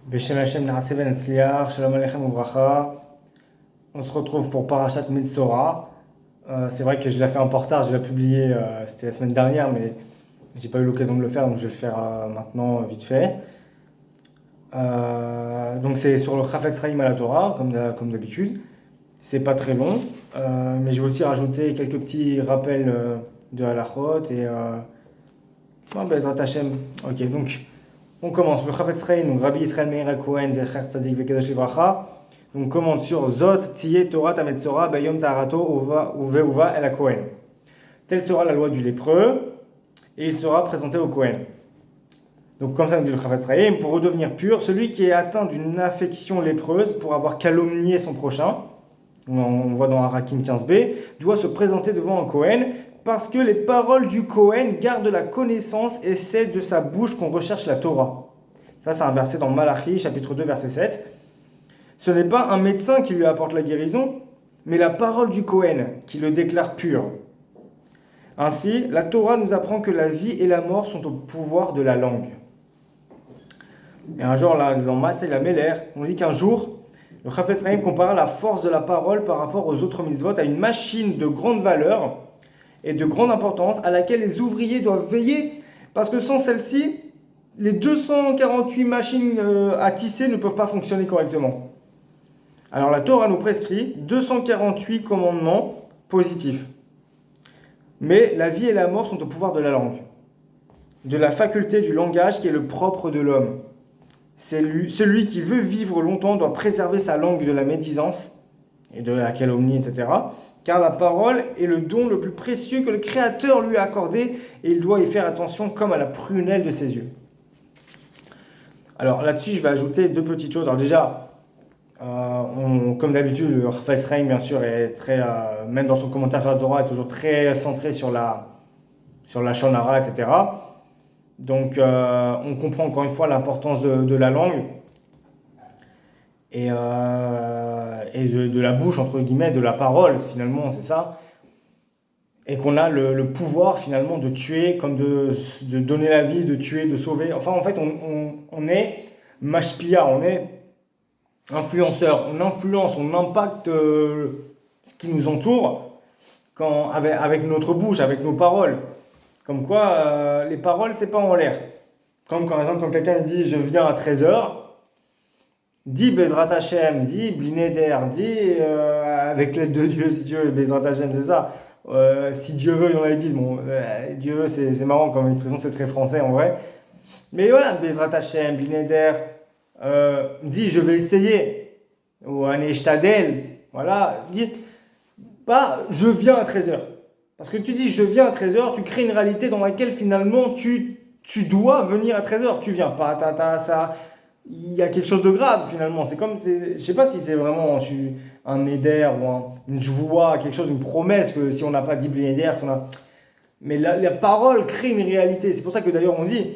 Beshem Hashem Na'aseh V'Netzliach, Shalom Aleichem Uvracha. On se retrouve pour Parashat Metzora. C'est vrai que je l'ai fait un peu en retard, je l'ai publié, c'était la semaine dernière, mais j'ai pas eu l'occasion de le faire, donc je vais le faire maintenant vite fait. Donc c'est sur le Chafetz Chaim à la Torah, comme d'habitude. C'est pas très long, mais je vais aussi rajouter quelques petits rappels de halachot et Bezrat Hashem. Ok, donc on commence. Le Chafetz Chaim, donc Rabbi Israël Meir HaKohen, Zecher Tzadik Vekadosh Livracha. Donc commente sur Zot Tiyeh Torah Metzora Bayom Taharato Uva El HaKohen. Telle sera la loi du lépreux, et il sera présenté au Kohen. Donc comme ça nous dit le Chafetz Chaim, pour redevenir pur, celui qui est atteint d'une affection lépreuse pour avoir calomnié son prochain, on voit dans Harakim 15b, doit se présenter devant un Kohen, parce que les paroles du Kohen gardent la connaissance et c'est de sa bouche qu'on recherche la Torah. Ça c'est un verset dans Malachi, chapitre 2, verset 7. Ce n'est pas un médecin qui lui apporte la guérison, mais la parole du Kohen qui le déclare pur. Ainsi, la Torah nous apprend que la vie et la mort sont au pouvoir de la langue. Et un jour, là, dans Maaseh Lameler, on dit qu'un jour, le Chafetz Chaim compara la force de la parole par rapport aux autres mitzvot à une machine de grande valeur et de grande importance à laquelle les ouvriers doivent veiller, parce que sans celle-ci, les 248 machines à tisser ne peuvent pas fonctionner correctement. Alors la Torah nous prescrit 248 commandements positifs. Mais la vie et la mort sont au pouvoir de la langue, de la faculté du langage qui est le propre de l'homme. Celui qui veut vivre longtemps doit préserver sa langue de la médisance et de la calomnie, etc. Car la parole est le don le plus précieux que le Créateur lui a accordé et il doit y faire attention comme à la prunelle de ses yeux. Alors là-dessus, je vais ajouter deux petites choses. Alors déjà, comme d'habitude, le Chafetz Chaim, bien sûr, est très, même dans son commentaire sur la Torah, est toujours très centré sur la Lashon Hara, etc. Donc, on comprend encore une fois l'importance de la langue et de la bouche, entre guillemets, de la parole, finalement, c'est ça. Et qu'on a le pouvoir, finalement, de tuer, comme de donner la vie, de tuer, de sauver. Enfin, en fait, on est mashpia, on est influenceur, on influence, on impacte ce qui nous entoure avec notre bouche, avec nos paroles. Comme quoi, les paroles, c'est pas en l'air. Comme par exemple, quand quelqu'un dit « je viens à 13h », dit Bezrat Hashem, dit Bli Neder, dit avec l'aide de Dieu, si Dieu, Bezrat Hashem, c'est ça. Si Dieu veut, il y en a qui disent, bon, Dieu veut, c'est marrant comme expression, c'est très français en vrai. Mais voilà, Bezrat Hashem, Bli Neder, dit je vais essayer, ou Ane Shtadel, voilà, dit pas je viens à 13h. Parce que tu dis je viens à 13h, tu crées une réalité dans laquelle finalement tu dois venir à 13h. Tu viens pas, ça. Il y a quelque chose de grave finalement. Je sais pas si c'est vraiment un neder ou une joie, quelque chose, une promesse que si on n'a pas dit neder, mais la parole crée une réalité. C'est pour ça que d'ailleurs on dit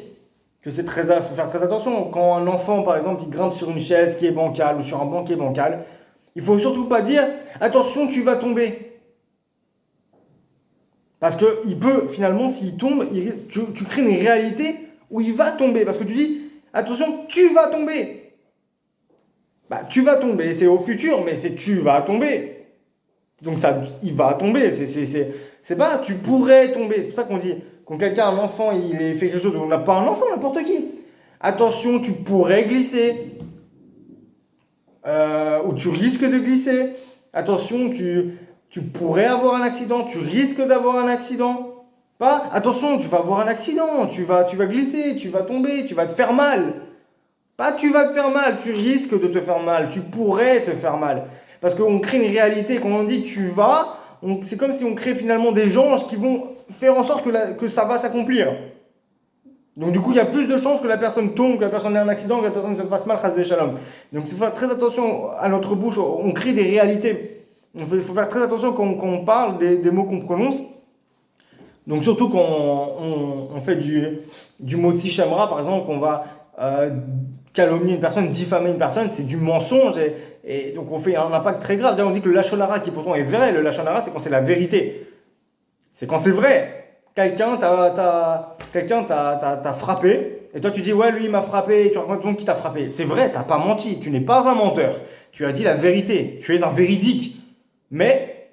que faut faire très attention. Quand un enfant par exemple il grimpe sur une chaise qui est bancale ou sur un banc qui est bancal, il faut surtout pas dire attention tu vas tomber. Parce qu'il peut, finalement, s'il tombe, tu crées une réalité où il va tomber. Parce que tu dis, attention, tu vas tomber. Bah, tu vas tomber, c'est au futur, mais c'est tu vas tomber. Donc ça, il va tomber. C'est pas, tu pourrais tomber. C'est pour ça qu'on dit, quand quelqu'un, un enfant, il fait quelque chose, on n'a pas un enfant, n'importe qui. Attention, tu pourrais glisser. Ou tu risques de glisser. Attention, tu pourrais avoir un accident, tu risques d'avoir un accident. Pas, attention, tu vas avoir un accident, tu vas glisser, tu vas tomber, tu vas te faire mal. Pas tu vas te faire mal, tu risques de te faire mal, tu pourrais te faire mal. Parce qu'on crée une réalité, quand on dit tu vas, c'est comme si on crée finalement des anges qui vont faire en sorte que ça va s'accomplir. Donc du coup, il y a plus de chances que la personne tombe, que la personne ait un accident, que la personne se fasse mal, chas v'shalom. Donc il faut faire très attention à notre bouche, on crée des réalités. Il faut faire très attention quand on parle des mots qu'on prononce. Donc surtout quand on fait du motzi shamra, par exemple, qu'on va calomnier une personne, diffamer une personne, c'est du mensonge et donc on fait un impact très grave. D'ailleurs, on dit que le lashon hara, qui pourtant est vrai, le lashon hara, c'est quand c'est la vérité. C'est quand c'est vrai. Quelqu'un t'a frappé, et toi tu dis ouais lui il m'a frappé, tu racontes donc qui t'a frappé. C'est vrai, t'as pas menti, tu n'es pas un menteur. Tu as dit la vérité, tu es un véridique. Mais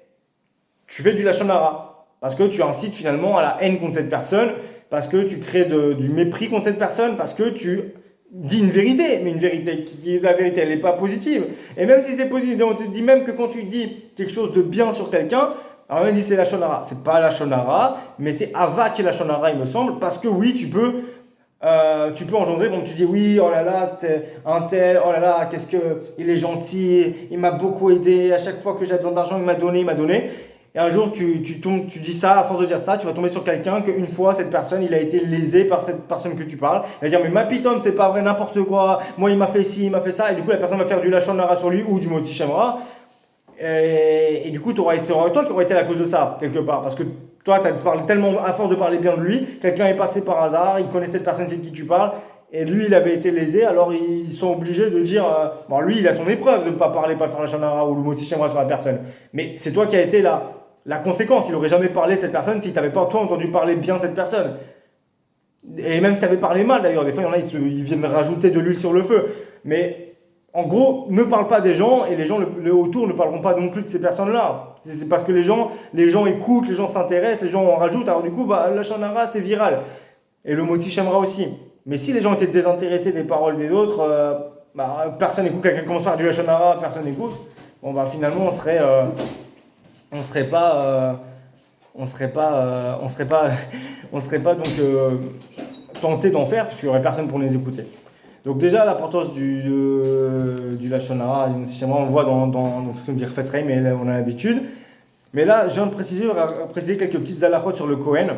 tu fais du lachon hara. Parce que tu incites finalement à la haine contre cette personne, parce que tu crées du mépris contre cette personne, parce que tu dis une vérité, mais une vérité la vérité elle n'est pas positive. Et même si c'est positif, on te dit même que quand tu dis quelque chose de bien sur quelqu'un, alors on dit c'est lachon hara. C'est pas lachon hara, mais c'est ava qui est lachon hara il me semble, parce que oui tu peux engendrer, bon, tu dis oui, oh là là, un tel, oh là là, qu'est-ce que il est gentil, il m'a beaucoup aidé, à chaque fois que j'ai besoin d'argent, il m'a donné, il m'a donné. Et un jour, tu dis ça, à force de dire ça, tu vas tomber sur quelqu'un qu'une fois, cette personne, il a été lésé par cette personne que tu parles. Il va dire, mais ma pitonne, c'est pas vrai, n'importe quoi, moi, il m'a fait ci, il m'a fait ça, et du coup, la personne va faire du lachon hara sur lui ou du moti shemra. Et du coup, c'est toi qui aurais été la cause de ça, quelque part. Parce que toi, tu as parlé tellement, à force de parler bien de lui, quelqu'un est passé par hasard, il connaît cette personne, c'est de qui tu parles, et lui, il avait été lésé, alors ils sont obligés de dire, bon, lui, il a son épreuve de ne pas parler, pas faire la chanara ou le moti shemra sur la personne. Mais c'est toi qui as été la conséquence. Il n'aurait jamais parlé de cette personne si tu n'avais pas, toi, entendu parler bien de cette personne. Et même si tu avais parlé mal, d'ailleurs, des fois, il y en a, ils viennent rajouter de l'huile sur le feu. Mais en gros, ne parle pas des gens et les gens autour ne parleront pas non plus de ces personnes-là. C'est parce que les gens écoutent, les gens s'intéressent, les gens en rajoutent. Alors du coup, la chanara, c'est viral. Et le moti shemra aussi. Mais si les gens étaient désintéressés des paroles des autres, personne n'écoute. Quelqu'un commence à faire du la chanara, personne n'écoute. Bon, finalement, on serait donc tenté d'en faire parce qu'il n'y aurait personne pour les écouter. Donc déjà l'importance du lachon hara, on le voit dans ce que nous dit Chafetz Chaim, mais on a l'habitude. Mais là, je viens de préciser quelques petites halachot sur le Kohen,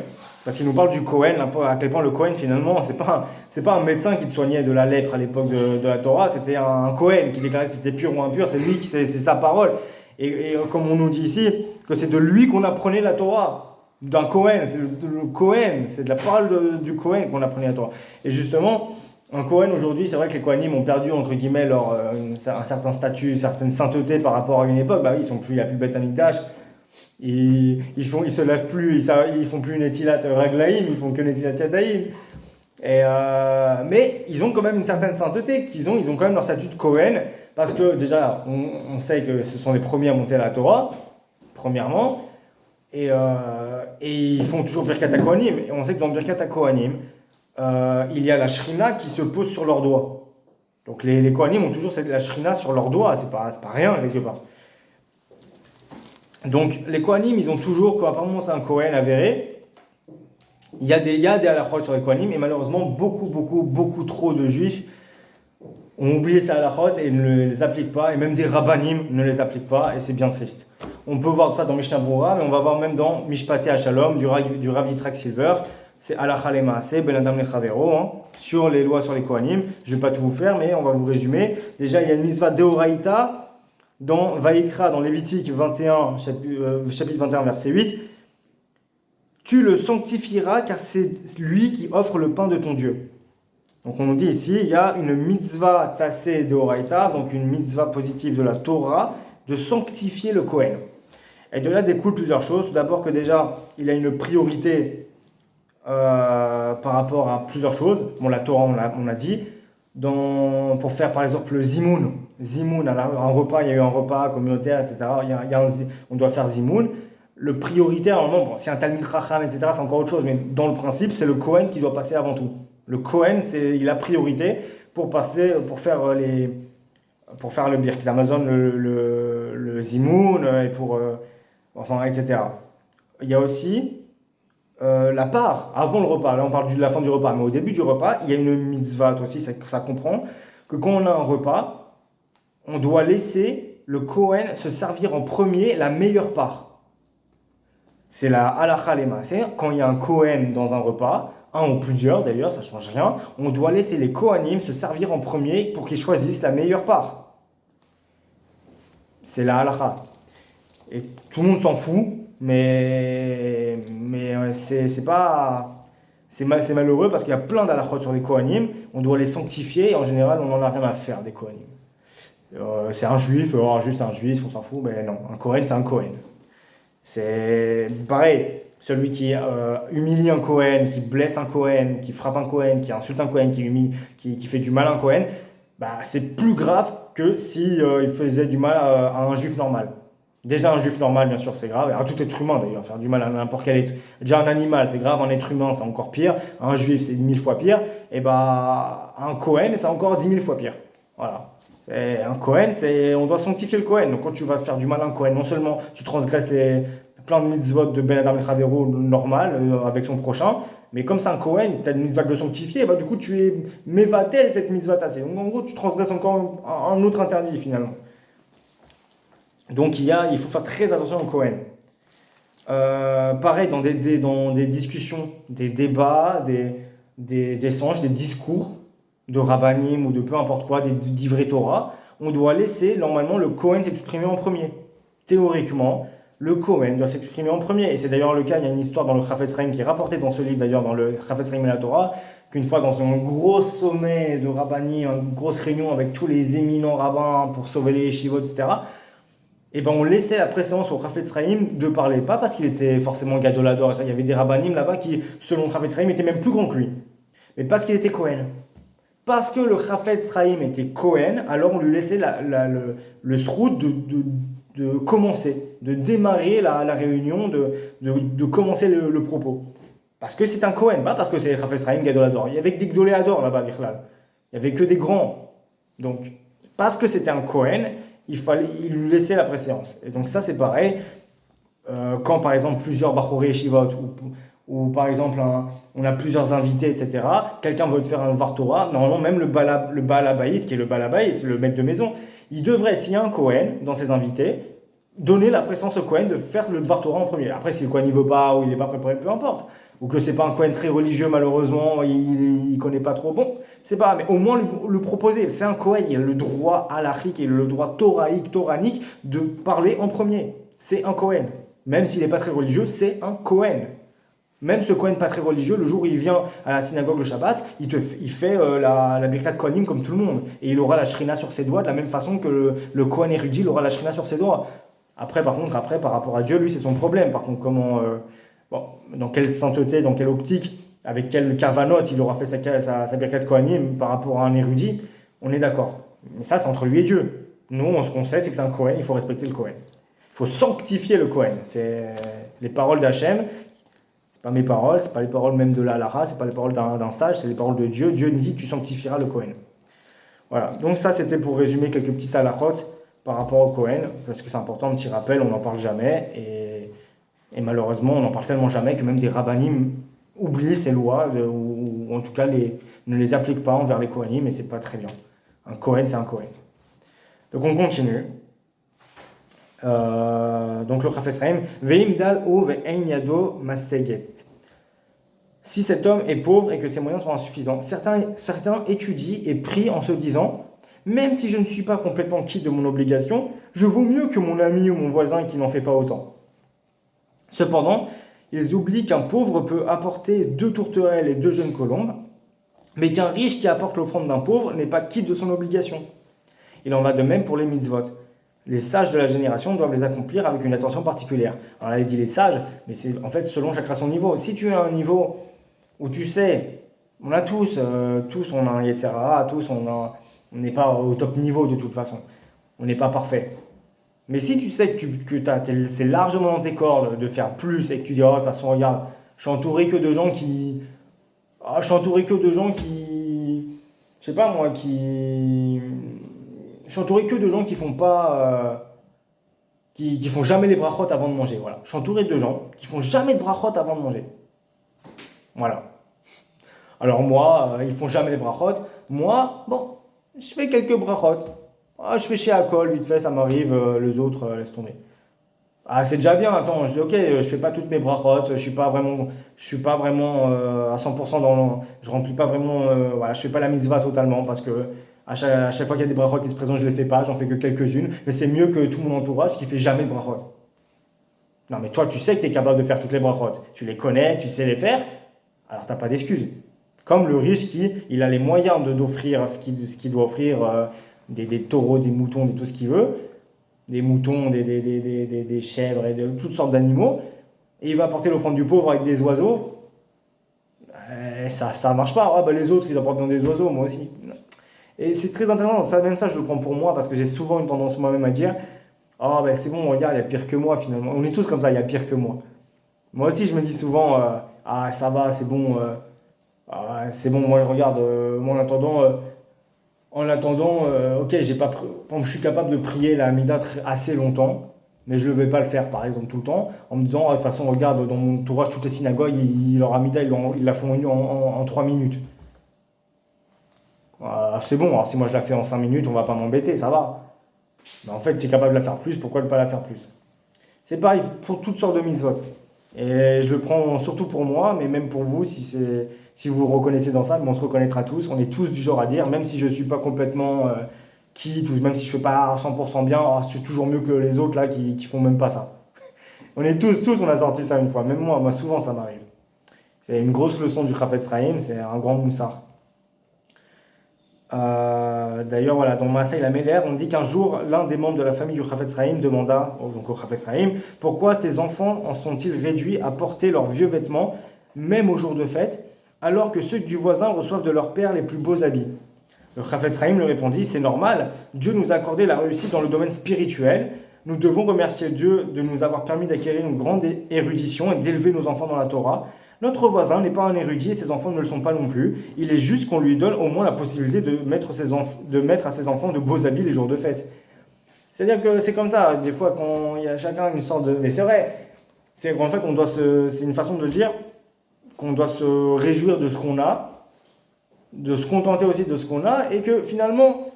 parce qu'il nous parle du Kohen, à quel point le Kohen finalement, c'est pas un médecin qui te soignait de la lèpre à l'époque de la Torah, c'était un Kohen qui déclarait si c'était pur ou impur, c'est sa parole. Et comme on nous dit ici, que c'est de lui qu'on apprenait la Torah, d'un Kohen, le Kohen, c'est de la parole du Kohen qu'on apprenait la Torah. Et justement, un Kohen aujourd'hui, c'est vrai que les Kohanim ont perdu entre guillemets un certain statut, une certaine sainteté par rapport à une époque. Bah oui, il n'y a plus Beth Amikdash. Ils se lèvent plus, ils font plus une etilat raglaïm, ils font que une etilat yadaïm. Mais ils ont quand même une certaine sainteté ils ont quand même leur statut de Kohen, parce que déjà on sait que ce sont les premiers à monter à la Torah, premièrement, et ils font toujours Birkat HaKohanim, et on sait que dans Birkat HaKohanim, il y a la shrina qui se pose sur leurs doigts. Donc les Kohanim ont toujours la shrina sur leurs doigts, c'est pas rien quelque part. Donc les Kohanim, ils ont toujours, apparemment c'est un Kohen avéré, il y a des halachot sur les Kohanim, et malheureusement beaucoup trop de juifs ont oublié ces halachot et ne les appliquent pas, et même des rabbanim ne les appliquent pas, et c'est bien triste. On peut voir ça dans Mishnah Brura, mais on va voir même dans Mishpatei HaShalom du Rav Yitzhak Silver, c'est halacha le maaseh, ben adam le chavero, sur les lois sur les Kohanim. Je ne vais pas tout vous faire, mais on va vous résumer. Déjà, il y a une mitzvah deoraïta dans Vaïkra, dans Lévitique 21, chapitre 21, verset 8. Tu le sanctifieras car c'est lui qui offre le pain de ton Dieu. Donc on nous dit ici, il y a une mitzvah tassé deoraïta, donc une mitzvah positive de la Torah, de sanctifier le Kohen. Et de là découlent plusieurs choses. Tout d'abord que déjà, il a une priorité par rapport à plusieurs choses. Bon, la Torah, on a dit. Pour faire par exemple le zimoun, un repas, il y a eu un repas communautaire, etc. On doit faire zimoun. Le prioritaire, normalement, si un Talmid Chacham, etc., c'est encore autre chose, mais dans le principe, c'est le Kohen qui doit passer avant tout. Le Kohen, il a priorité pour faire le Birkat Hamazon, le zimoun, et etc. Il y a aussi la part avant le repas. Là, on parle de la fin du repas, mais au début du repas, il y a une mitzvah aussi, ça comprend que quand on a un repas, on doit laisser le Kohen se servir en premier la meilleure part. C'est la halacha le maaseh. Quand il y a un Kohen dans un repas, un ou plusieurs d'ailleurs, ça change rien, on doit laisser les Kohanim se servir en premier pour qu'ils choisissent la meilleure part. C'est la halacha. Et tout le monde s'en fout, mais c'est malheureux parce qu'il y a plein d'halachot sur les Kohanim, on doit les sanctifier et en général on n'en a rien à faire des Kohanim. C'est un juif, c'est un juif, on s'en fout, mais non, un Kohen c'est un Kohen. C'est pareil, celui qui humilie un Cohen, qui blesse un Cohen, qui frappe un Cohen, qui insulte un Cohen, qui fait du mal à un Cohen, bah, c'est plus grave que si il faisait du mal à un juif normal. Déjà, un juif normal, bien sûr, c'est grave. À tout être humain, d'ailleurs, faire du mal à n'importe quel être. Déjà, un animal, c'est grave. Un être humain, c'est encore pire. Un juif, c'est 1000 fois pire. Et bah, un Cohen, c'est encore 10 000 fois pire. Voilà. Et un Cohen, on doit sanctifier le Cohen. Donc, quand tu vas faire du mal à un Cohen, non seulement tu transgresses plein de mitzvot de Ben Adam Lechavero normal avec son prochain, mais comme c'est un Cohen, tu as une mitzvah de le sanctifier, bah, du coup, tu es mévatel cette mitzvah tassée. Donc, en gros, tu transgresses encore un autre interdit, finalement. Donc il faut faire très attention au Cohen. Pareil, dans des discussions, des débats, des échanges, des discours de rabbanim ou de peu importe quoi, des divrei Torah, on doit laisser normalement le Cohen s'exprimer en premier. Théoriquement, le Cohen doit s'exprimer en premier. Et c'est d'ailleurs le cas, il y a une histoire dans le Chafetz Chaim qui est rapportée dans ce livre, d'ailleurs dans le Chafetz Chaim et la Torah, qu'une fois dans un gros sommet de rabbanim, une grosse réunion avec tous les éminents rabbins pour sauver les yeshivot, etc., et ben on laissait la préséance au Chafetz Chaim de parler, pas parce qu'il était forcément gadolador, il y avait des rabbanim là-bas qui, selon le Chafetz Chaim, étaient même plus grands que lui, mais parce qu'il était Cohen. Parce que le Chafetz Chaim était Cohen, alors on lui laissait le srout de commencer, de démarrer la réunion, de commencer le propos. Parce que c'est un Cohen, pas parce que c'est le Chafetz Chaim gadolador. Il y avait que des gdoléadors là-bas, Bichlal. Il n'y avait que des grands. Donc, parce que c'était un Cohen, il lui laissait la préséance. Et donc ça, c'est pareil. Quand, par exemple, plusieurs Bachorei Yeshivot, ou par exemple, on a plusieurs invités, etc., quelqu'un veut te faire un Dvar Torah, normalement, même le Baal Habayit, qui est le Baal Habayit, le maître de maison, il devrait, s'il y a un Cohen dans ses invités, donner la préséance au Cohen de faire le Dvar Torah en premier. Après, si le Cohen n'y veut pas, ou il n'est pas préparé, peu importe. Ou que c'est pas un Cohen très religieux, malheureusement, il connaît pas trop. Bon, c'est pas, mais au moins le proposer. C'est un Cohen, il a le droit halachique et le droit toraïque, toranique de parler en premier. C'est un Cohen. Même s'il n'est pas très religieux, c'est un Cohen. Même ce Cohen pas très religieux, le jour où il vient à la synagogue le Shabbat, il fait la Birkat Kohanim comme tout le monde. Et il aura la Shrina sur ses doigts de la même façon que le Cohen érudit, il aura la Shrina sur ses doigts. Après, par rapport à Dieu, lui, c'est son problème. Par contre, dans quelle sainteté, dans quelle optique, avec quel kavanot il aura fait sa Birkat Kohanim par rapport à un érudit, on est d'accord. Mais ça, c'est entre lui et Dieu. Nous, ce qu'on sait, c'est que c'est un Cohen, il faut respecter le Cohen. Il faut sanctifier le Cohen. C'est les paroles d'Hachem. C'est pas mes paroles, c'est pas les paroles même de la Halacha, c'est pas les paroles d'un sage, c'est les paroles de Dieu. Dieu nous dit que tu sanctifieras le Cohen. Voilà, donc ça c'était pour résumer quelques petites halachot par rapport au Cohen, parce que c'est important, un petit rappel, on n'en parle jamais, et malheureusement on n'en parle tellement jamais que même des rabbanim oublient ces lois, ou en tout cas ne les appliquent pas envers les Kohanim, et c'est pas très bien. Un Cohen, c'est un Cohen. Donc on continue. Donc le Chafetz Chaim, Ve'imdal ou ve'ein yado maseget. Si cet homme est pauvre et que ses moyens sont insuffisants, certains étudient et prient en se disant, même si je ne suis pas complètement quitte de mon obligation, je vaux mieux que mon ami ou mon voisin qui n'en fait pas autant. Cependant, ils oublient qu'un pauvre peut apporter 2 tourterelles et 2 jeunes colombes, mais qu'un riche qui apporte l'offrande d'un pauvre n'est pas quitte de son obligation. Il en va de même pour les mitzvot. Les sages de la génération doivent les accomplir avec une attention particulière. Alors là, il dit les sages, mais c'est en fait selon chacun son niveau. Si tu as un niveau où tu sais, on a tous on a un Yetzirah, tous on n'est pas au top niveau de toute façon. On n'est pas parfait. Mais si tu sais que c'est largement dans tes cordes de faire plus et que tu dis, oh, de toute façon, regarde, je suis entouré que de gens qui. Je sais pas moi, je suis entouré que de gens qui font pas. Qui font jamais les brachot avant de manger. Voilà. Je suis entouré de gens qui font jamais de brachot avant de manger. Voilà. Alors moi, ils font jamais les brachot. Moi, bon, je fais quelques brachot. Je fais chez Akol, vite fait, ça m'arrive. Les autres, laisse tomber. Ah, c'est déjà bien. Attends, je dis ok, je fais pas toutes mes brachot. Je suis pas vraiment à 100% je remplis pas vraiment. Voilà, je fais pas la mitzvah totalement parce que à chaque fois qu'il y a des brachot qui se présentent, je les fais pas. J'en fais que quelques-unes. Mais c'est mieux que tout mon entourage qui fait jamais de brachot. Non, mais toi, tu sais que tu es capable de faire toutes les brachot. Tu les connais, tu sais les faire. Alors t'as pas d'excuse. Comme le riche il a les moyens d'offrir ce qu'il doit offrir, des taureaux, des moutons, tout ce qu'il veut, des moutons, des chèvres et de toutes sortes d'animaux, et il va apporter l'offrande du pauvre avec des oiseaux, ça marche pas. Ah, bah, les autres, ils apportent bien des oiseaux, moi aussi. Et c'est très intéressant, ça, même ça, je le prends pour moi, parce que j'ai souvent une tendance moi-même à dire, ah, ben c'est bon, regarde, il y a pire que moi finalement. On est tous comme ça, il y a pire que moi. Moi aussi, je me dis souvent, ah, ça va, c'est bon, c'est bon, moi, regarde, moi, ok, j'ai pas, je suis capable de prier la Hamida assez longtemps, mais je ne vais pas le faire, par exemple, tout le temps, en me disant, ah, de toute façon, regarde, dans mon entourage, toutes les synagogues, leur Hamida, ils la font en 3 minutes. C'est bon, alors si moi je la fais en 5 minutes, on va pas m'embêter, ça va. Mais en fait, tu es capable de la faire plus, pourquoi ne pas la faire plus? C'est pareil pour toutes sortes de mitzvot. Et je le prends surtout pour moi, mais même pour vous, si vous vous reconnaissez dans ça, mais on se reconnaîtra tous. On est tous du genre à dire, même si je ne suis pas complètement quitte, ou même si je ne fais pas 100% bien, je suis toujours mieux que les autres là qui font même pas ça. On est tous, on a sorti ça une fois. Même moi souvent ça m'arrive. C'est une grosse leçon du Chafetz Chaim, c'est un grand moussard. D'ailleurs, voilà, dans Maasai la Meler, on dit qu'un jour, l'un des membres de la famille du Chafetz Chaim demanda donc au Chafetz Chaim, pourquoi tes enfants en sont-ils réduits à porter leurs vieux vêtements, même au jour de fête, alors que ceux du voisin reçoivent de leur père les plus beaux habits? Le Chafetz Chaim lui répondit, c'est normal, Dieu nous a accordé la réussite dans le domaine spirituel, nous devons remercier Dieu de nous avoir permis d'acquérir une grande érudition et d'élever nos enfants dans la Torah. Notre voisin n'est pas un érudit et ses enfants ne le sont pas non plus. Il est juste qu'on lui donne au moins la possibilité de mettre à ses enfants de beaux habits les jours de fête. C'est-à-dire que c'est comme ça, des fois quand il y a chacun une sorte de... Mais c'est vrai, c'est qu'en fait c'est une façon de dire qu'on doit se réjouir de ce qu'on a, de se contenter aussi de ce qu'on a, et que finalement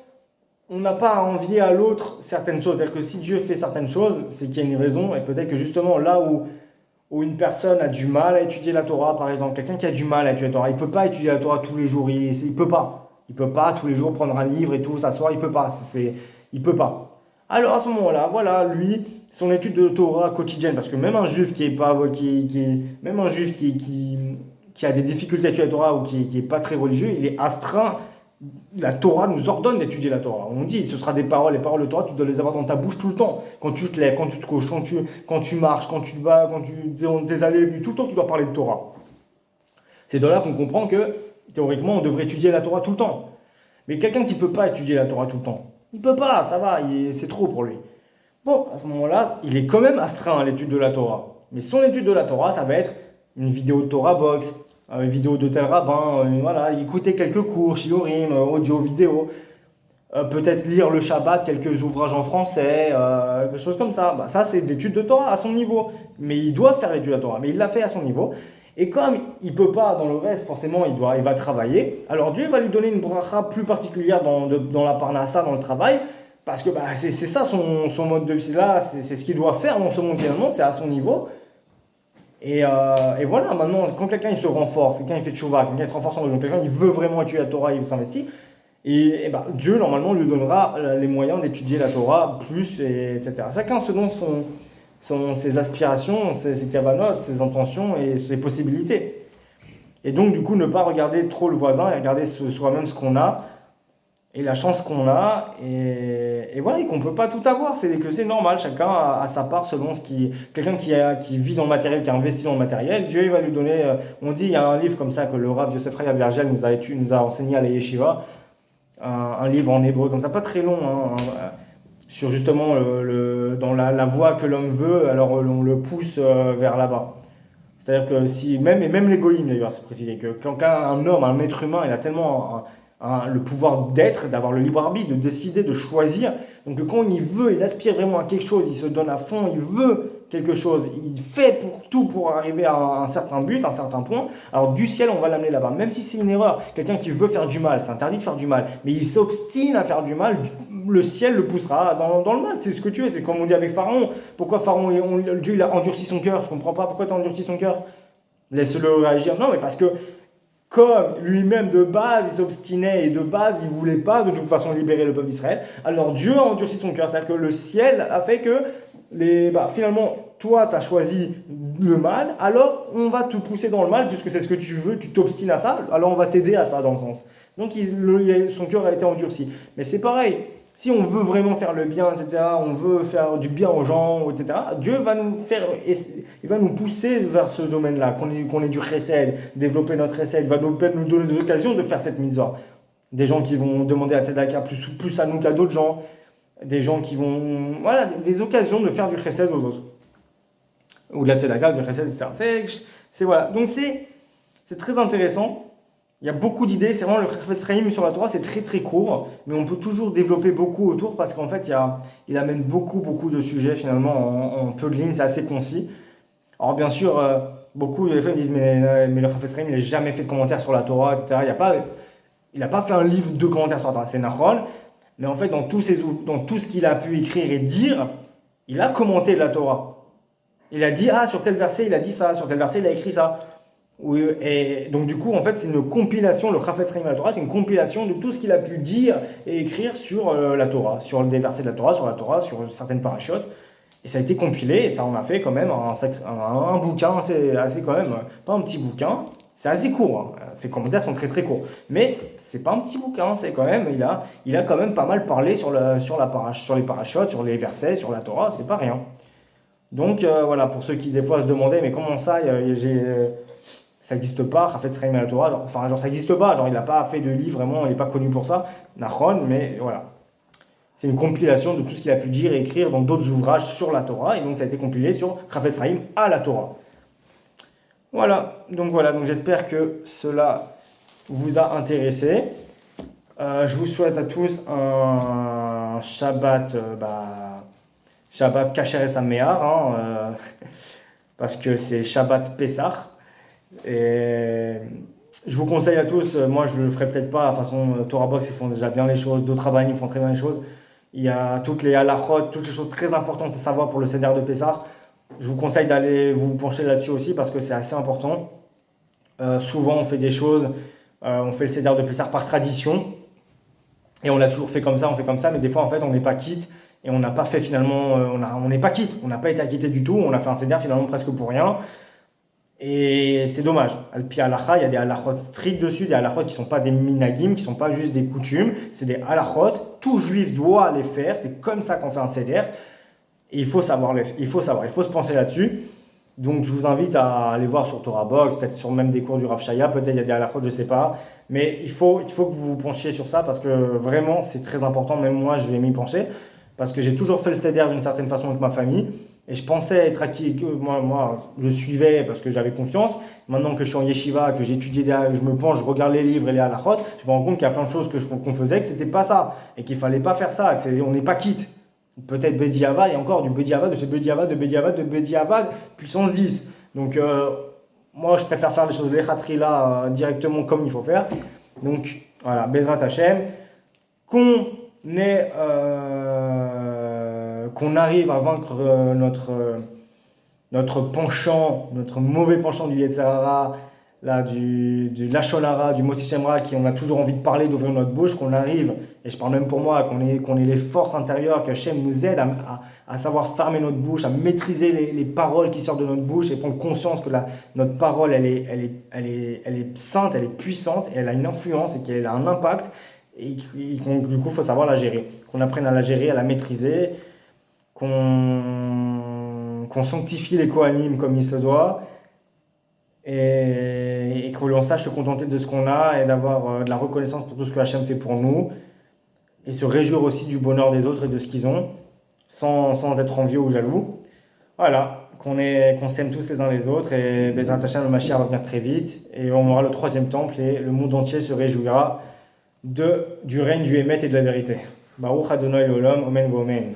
on n'a pas à envier à l'autre certaines choses. C'est-à-dire que si Dieu fait certaines choses, c'est qu'il y a une raison, et peut-être que justement là où une personne a du mal à étudier la Torah, par exemple, quelqu'un qui a du mal à étudier la Torah, il ne peut pas étudier la Torah tous les jours, il ne peut pas. Il ne peut pas tous les jours prendre un livre et tout, s'asseoir, il ne peut pas. Il peut pas. Alors à ce moment-là, voilà, lui, son étude de Torah quotidienne, parce que même un juif même un juif qui a des difficultés à étudier la Torah ou qui est pas très religieux, il est astreint. La Torah nous ordonne d'étudier la Torah. On dit, ce sera des paroles, les paroles de Torah, tu dois les avoir dans ta bouche tout le temps. Quand tu te lèves, quand tu te couches, quand tu marches, quand tu te bats, quand tu tes allées et venues, tout le temps tu dois parler de Torah. C'est de là qu'on comprend que, théoriquement, on devrait étudier la Torah tout le temps. Mais quelqu'un qui ne peut pas étudier la Torah tout le temps, il ne peut pas, ça va, c'est trop pour lui. Bon, à ce moment-là, il est quand même astreint à l'étude de la Torah. Mais son étude de la Torah, ça va être une vidéo de Torah Box, une vidéo de tel rabbin, voilà, écouter quelques cours, shiurim, audio, vidéo, peut-être lire le Shabbat, quelques ouvrages en français, quelque chose comme ça. Bah, ça, c'est d'études de Torah à son niveau. Mais il doit faire l'étude de la Torah, mais il l'a fait à son niveau. Et comme il ne peut pas dans le reste, forcément, il va travailler. Alors Dieu va lui donner une bracha plus particulière dans la parnassa, dans le travail, parce que bah, c'est ça son mode de vie là, c'est ce qu'il doit faire dans ce monde finalement, c'est à son niveau. Et voilà, maintenant, quand quelqu'un il se renforce, quelqu'un il fait tchouva, quelqu'un il se renforce en religion, quelqu'un il veut vraiment étudier la Torah, il veut s'investir, et ben, Dieu normalement lui donnera les moyens d'étudier la Torah plus, etc. Chacun selon ses aspirations, ses kavanotes, ses intentions et ses possibilités. Et donc du coup ne pas regarder trop le voisin et regarder soi-même ce qu'on a et la chance qu'on a et voilà, et qu'on ne peut pas tout avoir, c'est que c'est normal, chacun a sa part selon quelqu'un qui vit dans le matériel, qui a investi dans le matériel, Dieu il va lui donner, on dit il y a un livre comme ça que le Rav Yosef Chaim Bergel nous a enseigné à la Yeshiva, un livre en hébreu comme ça, pas très long, sur justement dans la voie que l'homme veut, alors on le pousse vers là-bas. C'est-à-dire que si, même l'égoïme d'ailleurs, c'est précisé, que quand un homme, un être humain, il a tellement le pouvoir d'être, d'avoir le libre arbitre, de décider, de choisir, donc quand il veut, il aspire vraiment à quelque chose, il se donne à fond, il veut quelque chose, il fait pour tout pour arriver à un certain but, un certain point, alors du ciel on va l'amener là-bas, même si c'est une erreur, quelqu'un qui veut faire du mal, c'est interdit de faire du mal, mais il s'obstine à faire du mal, le ciel le poussera dans le mal, c'est ce que tu es, c'est comme on dit avec Pharaon, pourquoi Pharaon, Dieu il a endurci son cœur, je comprends pas pourquoi tu as endurci son cœur, laisse-le réagir, non mais parce que comme lui-même de base il s'obstinait et de base il ne voulait pas de toute façon libérer le peuple d'Israël, alors Dieu a endurci son cœur, c'est-à-dire que le ciel a fait que finalement toi tu as choisi le mal, alors on va te pousser dans le mal puisque c'est ce que tu veux, tu t'obstines à ça, alors on va t'aider à ça dans le sens. Donc son cœur a été endurci. Mais c'est pareil, Si on veut vraiment faire le bien, etc., on veut faire du bien aux gens, etc., Dieu va nous faire, il va nous pousser vers ce domaine-là, qu'on ait du chesed, développer notre chesed, il va nous donner des occasions de faire cette mitzvah. Des gens qui vont demander à tzedaka plus à nous qu'à d'autres gens, des gens qui vont, voilà, des occasions de faire du chesed aux autres. Ou de la tzedaka, du chesed, etc. Voilà. Donc c'est très intéressant. Il y a beaucoup d'idées, c'est vraiment le Chafetz Chaim sur la Torah, c'est très très court, mais on peut toujours développer beaucoup autour parce qu'en fait, il amène beaucoup de sujets finalement en peu de lignes, c'est assez concis. Alors bien sûr, beaucoup de fois me disent mais le Chafetz Chaim il n'a jamais fait de commentaires sur la Torah, etc. Il n'a pas fait un livre de commentaires sur la Torah, c'est Nachon, mais en fait dans tout ce qu'il a pu écrire et dire, il a commenté la Torah. Il a dit, sur tel verset il a dit ça, sur tel verset il a écrit ça. Oui, et donc du coup, en fait, c'est une compilation, le Chafetz Chaim à la Torah, c'est une compilation de tout ce qu'il a pu dire et écrire sur la Torah, sur des versets de la Torah, sur certaines parachutes. Et ça a été compilé, et ça en a fait quand même un bouquin, assez quand même, pas un petit bouquin, c'est assez court, hein. Ces commentaires sont très très courts. Mais c'est pas un petit bouquin, c'est quand même, il a quand même pas mal parlé sur les parachutes, sur les versets, sur la Torah, c'est pas rien. Donc voilà, pour ceux qui des fois se demandaient, mais comment ça, ça n'existe pas, Chafetz Chaim à la Torah, genre ça n'existe pas, genre il n'a pas fait de livre vraiment, il n'est pas connu pour ça, Nachon, mais voilà. C'est une compilation de tout ce qu'il a pu dire et écrire dans d'autres ouvrages sur la Torah, et donc ça a été compilé sur Chafetz Chaim à la Torah. Voilà, donc j'espère que cela vous a intéressé. Je vous souhaite à tous un Shabbat, Shabbat Kasher et Sameach, parce que c'est Shabbat Pessah. Et je vous conseille à tous, moi je le ferai peut-être pas, de toute façon Torah Box ils font déjà bien les choses, d'autres rabbinim font très bien les choses. Il y a toutes les halachot, toutes les choses très importantes à savoir pour le Seder de Pessah. Je vous conseille d'aller vous pencher là-dessus aussi parce que c'est assez important. Souvent on fait des choses, on fait le Seder de Pessah par tradition et on l'a toujours fait comme ça, on fait comme ça, mais des fois en fait on n'est pas quitte et on n'a pas fait finalement, on n'est pas quitte, on n'a pas été acquitté du tout, on a fait un Seder finalement presque pour rien. Et c'est dommage. Al-Pi Halacha, il y a des halachot stricts dessus, des halachot qui ne sont pas des minagim, qui ne sont pas juste des coutumes, c'est des halachot. Tout juif doit les faire, c'est comme ça qu'on fait un seder. Et il faut se pencher là-dessus. Donc je vous invite à aller voir sur Torah Box, peut-être sur même des cours du Rav Shaya, peut-être il y a des halachot, je ne sais pas. Mais il faut que vous vous penchiez sur ça parce que vraiment c'est très important, même moi je vais m'y pencher. Parce que j'ai toujours fait le seder d'une certaine façon avec ma famille. Et je pensais être acquis, moi je suivais parce que j'avais confiance. Maintenant que je suis en yeshiva, que j'ai étudié, je me penche, je regarde les livres et les halachot, je me rends compte qu'il y a plein de choses qu'on faisait, que c'était pas ça. Et qu'il fallait pas faire ça, on n'est pas quitte. Peut-être Bediavad, et encore du Bediavad, de chez Bediavad, de Bediavad, puissance 10. Donc moi je préfère faire les choses lechatri là directement comme il faut faire. Donc voilà, Bezrat Hashem, qu'on arrive à vaincre notre penchant, notre mauvais penchant du Yetzer Hara, du Lashon Hara, du Motzi Shem Ra, qui on a toujours envie de parler, d'ouvrir notre bouche, qu'on arrive, et je parle même pour moi, qu'on ait les forces intérieures, que Hashem nous aide à savoir fermer notre bouche, à maîtriser les paroles qui sortent de notre bouche et prendre conscience que notre parole, elle est sainte, elle est puissante, et elle a une influence et qu'elle a un impact, et du coup, il faut savoir la gérer. Qu'on apprenne à la gérer, à la maîtriser, qu'on sanctifie les Kohanim comme il se doit, et qu'on sache se contenter de ce qu'on a et d'avoir de la reconnaissance pour tout ce que Hachem fait pour nous, et se réjouir aussi du bonheur des autres et de ce qu'ils ont, sans être envieux ou jaloux. Voilà, qu'on s'aime tous les uns les autres, et Bezrat Hashem, le Mashiach va venir très vite, et on aura le troisième temple, et le monde entier se réjouira du règne du Hémet et de la vérité. Baruch Adonai l'Olam, Amen, Amen.